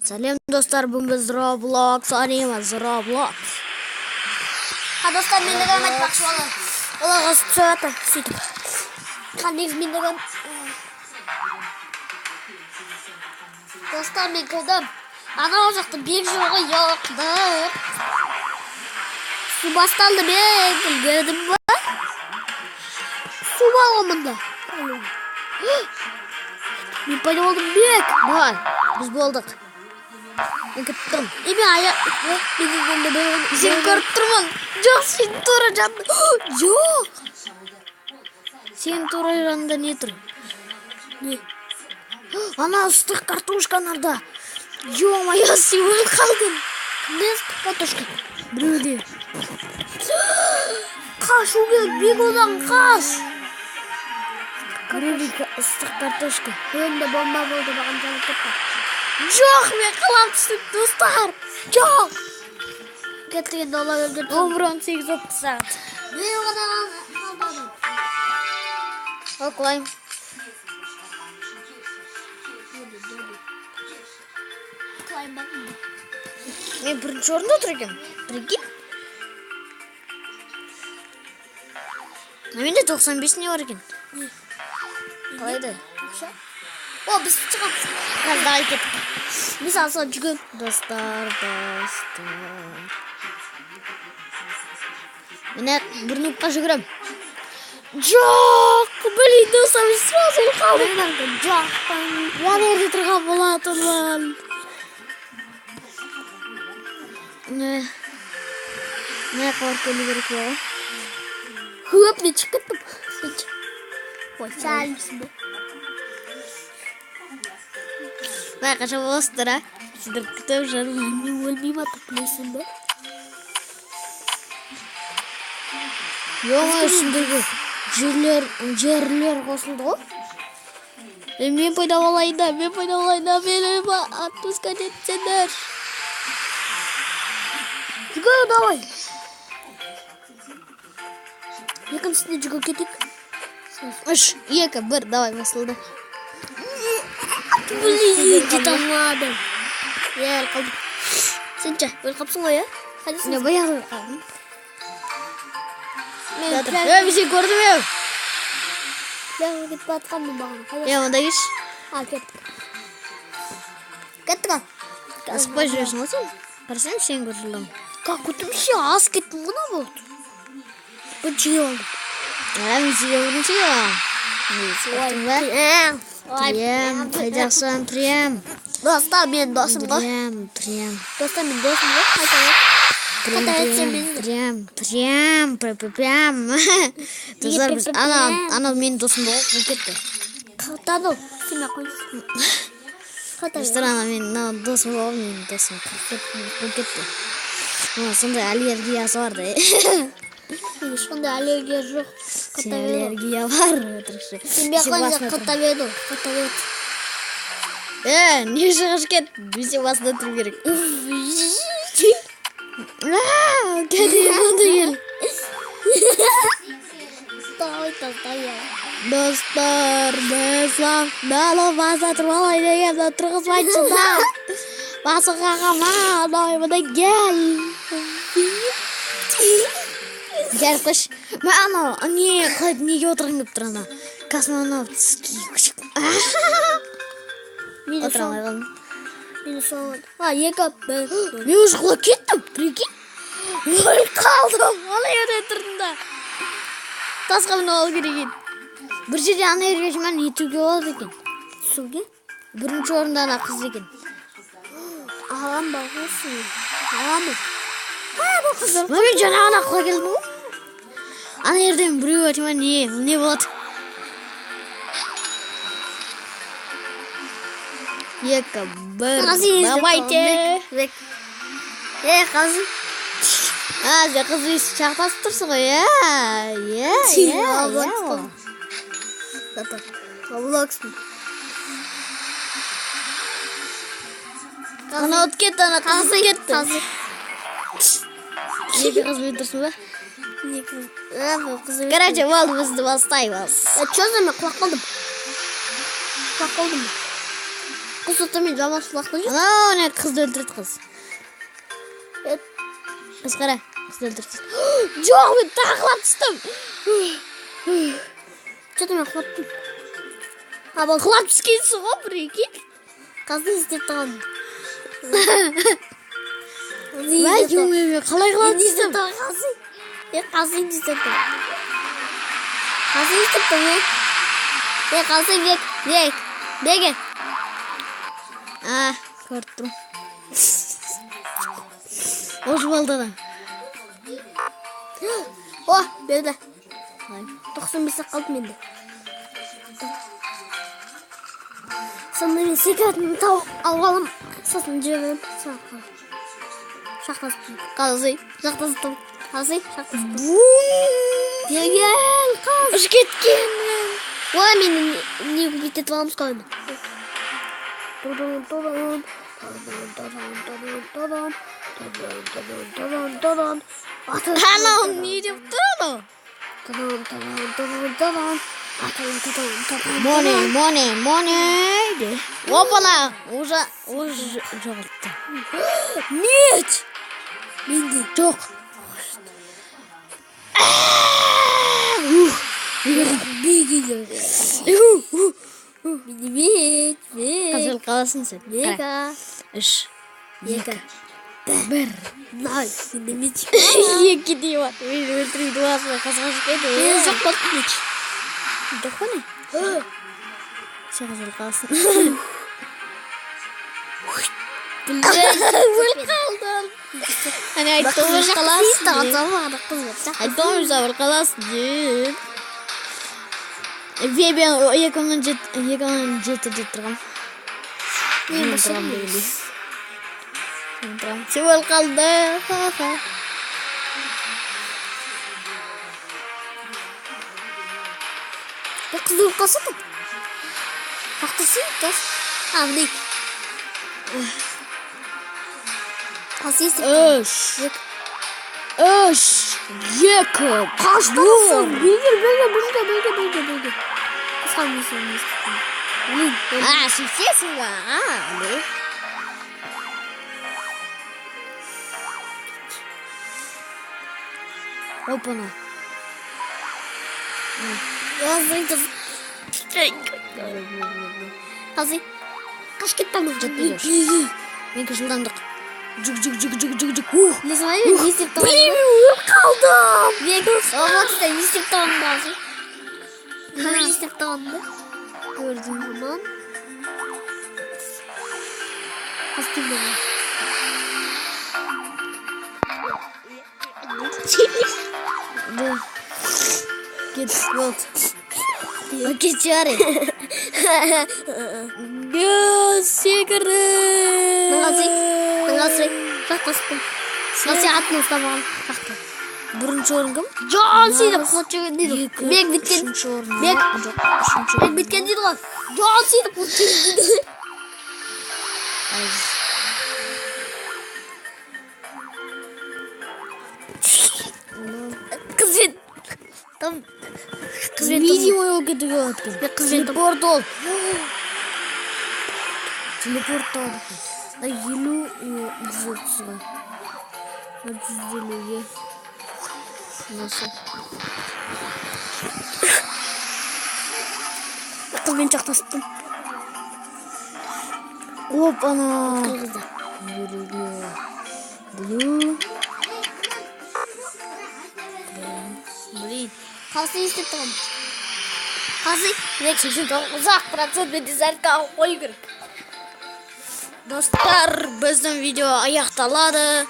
Салем достар, бүгін біз Roblox ойнаймыз. Roblox. Достар, мен деген айтпақшы болам. Оларға түсіп жатыр, сөйтіп. Негізі мен деген достар, мен кірдім. Анау жақта бек жоғы жоқ деп. Су басталды, мен үлгердім ба? Су балғымында. Мен пайда болдым, бек. Давай, біз болдық. Мен кіттім. Мен аяқ. Сен көріп тұрмын. Жоқ, сен тура жанды. Жоқ. Сен тура жанында не тұр? Не? Ана ыстық картошкаларда. Ё-моё, сен өліп қалдың. Не ыстық картошка? Біреуде. Қашу керек, бек одан қаш. Біреуде ыстық картошка. Önde bomba болды баған жанып кетті. Жоқ, мен қалам түстік, достар. Жоқ. Кеттігенде ола өлгірді. 11-18 сағат. Мен оған қалмадым. Оқылайым. Мен бірінші орында отыр екен. Прикинь. Менде 95-не бар екен. Қалайды? О, біз шығамыз. Қазір давай кеттік. Біз алсыға жүгем. Достар. Мен бір нұпқа жүгірем. Жоқ, блин, достар, мен сразу қалдым. Жоқпын. Мен ерде тұрған болатынмын. Ne yapar kelibir ya? Hıp ne çıktım. Ой, сәлімсің бе? Ben kaçam olstra. Sizler kütüp жарым. Мен өлмеймін атып білесің бе? Yoğun üstündeki жерлер қосылды ғой. Мен пайда болайын да, мені отпускать етсеңдер. Жүгір, давай. Екіншісіне жүгір кетек. 3, 2, 1, давай басылды. Блин, кете алмадым. Ел қалдым. Сен ше, өл қапсың ғой, Не баяғы қалдым. Мен Bir şey gördüm ya. пляжға кетіп батқанмын баған. Ya onda geç. Ал, кеттік. Кеттік ал. Асықпай жүресің ғой сен. Қарасам сен көрдім. Как өтімше аз кеттім ғына болды. Бұл жиі олды. Мен сізге бірінші ең. Прям, қайдақсың, прям. Достар, мен досым ғой. Прям. Достар, мен досым ғой. Қайта етсем мен. Прям. Достар, біз ана менің досым ғой, бұл кетті. Қайтады ол. Сен қойсың. Достар, ана менің досым ғой, менің досым. Бұл кетті. Сондай аллергиясы бар да. Мен ешқандай аллергия жоқ. Сен аллергия бар. Сен беқанша қаттабеді ол. Қаттабеді. Не шығыш кет? Бесе басында тұру керек. Кәді мұнды кел. Достар, бәслам, далы баса тұрмалай дегенді тұрғызбайтшы да. Басы қағама, доймыда кел. Кел қыш. Мен ана, неге отырғын көп тұр ана? Космонавтский. Отырамай қалдым. Мені соғады. Екі бір. Мен уже құлап кеттім, прикинь. Өліп қалдым, ана ерде тұрдым да. Тасқа мені ол керек еді. Бір жерде ана ергешімен етуге болады екен. Суге? Бірінші орында ана қыз екен. Ағам бағылсын. Ағамы. Бұл қыздар. Мен жаңа ана құла келдім ғой. Ана ерден біреу өтімен не болады? Екі, бір, давайте. Қазы. Сен қыз есі шақтасып тұрсың ғой, Роблокспын. Ана от кетті, ана қыз кетті. Екі қыз бен тұрсың ба? Короче, болды, бізді бастаймыз. Чё за мен құлақ қалдым? Kız otamayın zaman sulaklayın. Ana ne kızdı öldürdü kız. Evet. Kız kara. Kızdı öldürdü. Çok ben taklatıştım. Çadım yaklattım. Ha bak Klapski soğuk Ricky. kazı istirtan. Ben yumuyorum. Kalay Kazı kalay. kazı. Ya kazı istirtan. Kazı istirtan ya. Ya kazı yek. Bege. Ah korktum. Hoş bulduk da. Oh böyle. 91 kaldı bende. Sanırım sigaretini alalım. Sasını cebim. Şaklasın. Kazı. Şaklasın. Kazı. Şaklasın. Gel kaz. Hoş gitkin. Vay benim niye bitti tamamız koyma. Hemen ne yaptın onu? Money de. Hoppala. Uza attı. Niç? Bindi. Çok. Bir gidiyor. Bindi bit. Kazıl kalasın sen. Yeka. İş. Yeka. Bir. Nay. Bindi bit. İyi gidiyor. Bir tri dua sonra kazıl gidiyor. Ne zaman hiç. Dokun ne? Sen kazıl kalasın. Böyle kaldım. Hani ay Bak doğru kızı kalasın. tamam kızı. Ay doğru zavur kalasın. Ve ben o yakından jet edeceğim. Ne başım böyle. Sıvır kaldı. Ya kızı kasın mı? Haklısın kız. Abi. Kasisi. Öş. Öş. Yakın. Kaçtasın? Bildir burada. Sen misin? Ah, sucesso lá. Opa, não. Yazın kız. Kası. Kaç gittim mi? Ben kızıldandık. Cuk. Ne zaman yedin? Yisip tamam. Kaldım. Ne kız? Ama sen yisip tamam bazı. Hemen yisip tamam mı? Gördüm zaman. Hastım bana. Git, вот. Окей, чари. Gösegre. Nangasi. Bak kastım. Nasihatını tamam. Baktım. Buruncu orgum. John Cena koçu değil. Bek bitken. Üçüncü orgum. Bek. Üçüncü Bek bitken değil lan. John Cena koçu değil. Kızın. Tam. Kızın. Видимо, gidiyor. Ya kızın. Teleport ol. Teleport ol. Ay yelu güzel. Hadi güzel. Nasıl? Kız beni çok tastım. Hop ana. Kızdı. Blue. Kalsı istedim. Kalsı. Ne çeşitden uzak bıraksın beni zerka koy kırık. Dostlar, bizden video ayaqtaladı.